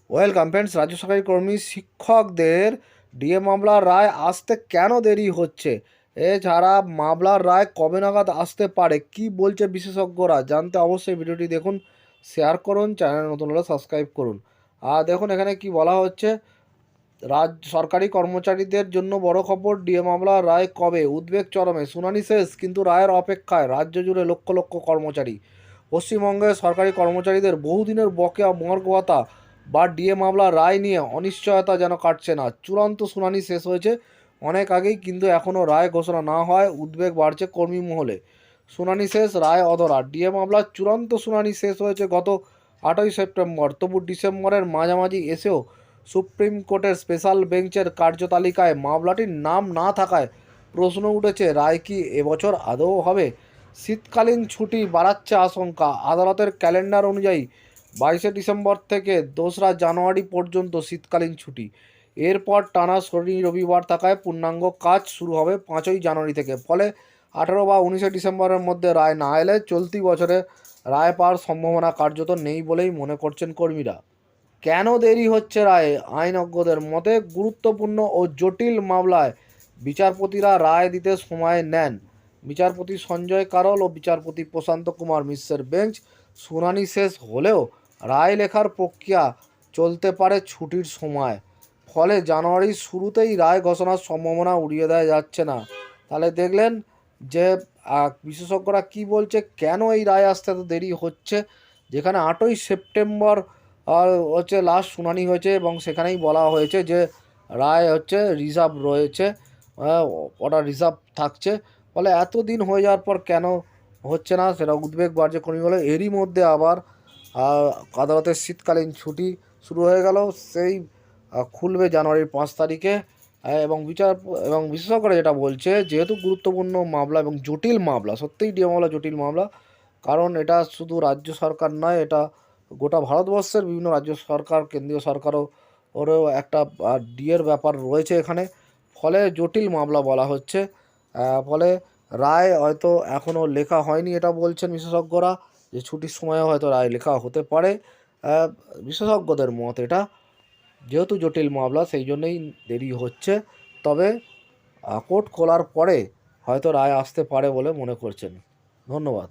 Welcome friends. রাজ্য সরকারি কর্মী শিক্ষকদের ডিএ মামলার রায় আসতে কেন দেরি হচ্ছে, এছাড়া মামলার রায় কবে নাগাদ আসতে পারে, কি বলছে বিশেষজ্ঞরা, জানতে অবশ্যই ভিডিওটি দেখুন, শেয়ার করুন, চ্যানেল নতুন হলে সাবস্ক্রাইব করুন। আর দেখুন এখানে কি বলা হচ্ছে, সরকারি কর্মচারীদের জন্য বড় খবর, ডিএ মামলার রায় কবে, উদ্বেগ চরমে, শুনানি শেষ কিন্তু রায়ের অপেক্ষায় রাজ্য জুড়ে লক্ষ লক্ষ কর্মচারী। পশ্চিমবঙ্গের সরকারি কর্মচারীদের বহুদিনের বকেয়া মর্গ ভাতা বা ডিএ মামলার রায় নিয়ে অনিশ্চয়তা যেন কাটছে না। চূড়ান্ত শুনানি শেষ হয়েছে অনেক আগেই, কিন্তু এখনও রায় ঘোষণা না হয় উদ্বেগ বাড়ছে কর্মী মহলে। শুনানি শেষ, রায় অধরা। ডিএ মামলার চূড়ান্ত শুনানি শেষ হয়েছে গত 8ই সেপ্টেম্বর, তবু ডিসেম্বরের মাঝামাঝি এসেও সুপ্রিম কোর্টের স্পেশাল বেঞ্চের কার্যতালিকায় মামলাটির নাম না থাকায় প্রশ্ন উঠেছে, রায় কি এবছর আদৌ হবে? শীতকালীন ছুটি বাড়াচ্ছে আশঙ্কা। আদালতের ক্যালেন্ডার অনুযায়ী 22শে ডিসেম্বর থেকে 2রা জানুয়ারি পর্যন্ত শীতকালীন ছুটি। এরপর টানা শনি রবিবার থাকায় পূর্ণাঙ্গ কাজ শুরু হবে 5ই জানুয়ারি থেকে। ফলে 18 বা 19শে ডিসেম্বরের মধ্যে রায় না এলে চলতি বছরে রায় পাওয়ার সম্ভাবনা কার্যত নেই বলেই মনে করছেন কর্মীরা। কেন দেরি হচ্ছে রায়ে? আইনজ্ঞদের মতে গুরুত্বপূর্ণ ও জটিল মামলায় বিচারপতিরা রায় দিতে সময় নেন। বিচারপতি সঞ্জয় কারল ও বিচারপতি প্রশান্ত কুমার মিশ্রের বেঞ্চ শুনানি শেষ হলেও রায় লেখার প্রক্রিয়া চলতে পারে ছুটির সময়। ফলে জানুয়ারির শুরুতেই রায় ঘোষণার সম্ভাবনা উড়িয়ে দেওয়া যাচ্ছে না। তাহলে দেখলেন যে বিশেষজ্ঞরা কি বলছে, কেন এই রায় আসতে এত দেরি হচ্ছে, যেখানে 8ই সেপ্টেম্বর হচ্ছে লাস্ট শুনানি হয়েছে এবং সেখানেই বলা হয়েছে যে রায় হচ্ছে রিজার্ভ রয়েছে, ওটা রিজার্ভ থাকছে। ফলে এত দিন হয়ে যাওয়ার পর কেন হচ্ছে না, সেটা উদ্বেগ বাড়ছে কর্মী বলে। এরই মধ্যে আবার আদালতের শীতকালীন ছুটি শুরু হয়ে গেল, সেই খুলবে জানুয়ারির 5 তারিখে। এবং বিশেষজ্ঞরা যেটা বলছে, যেহেতু গুরুত্বপূর্ণ মামলা এবং জটিল মামলা, সত্যিই ডিএ মামলা জটিল মামলা, কারণ এটা শুধু রাজ্য সরকার নয়, এটা গোটা ভারতবর্ষের বিভিন্ন রাজ্য সরকার, কেন্দ্রীয় সরকারও ওরও একটা ডিএর ব্যাপার রয়েছে এখানে। ফলে জটিল মামলা বলা হচ্ছে। ফলে রায় হয়তো এখনও লেখা হয়নি, এটা বলছেন বিশেষজ্ঞরা, যে ছুটির সময়ে হয়তো রায় লেখা হতে পারে। বিশেষজ্ঞদের মত এটা, যেহেতু জটিল মামলা সেই জন্যই দেরি হচ্ছে। তবে কোর্ট খোলার পরে হয়তো রায় আসতে পারে বলে মনে করছেন। ধন্যবাদ।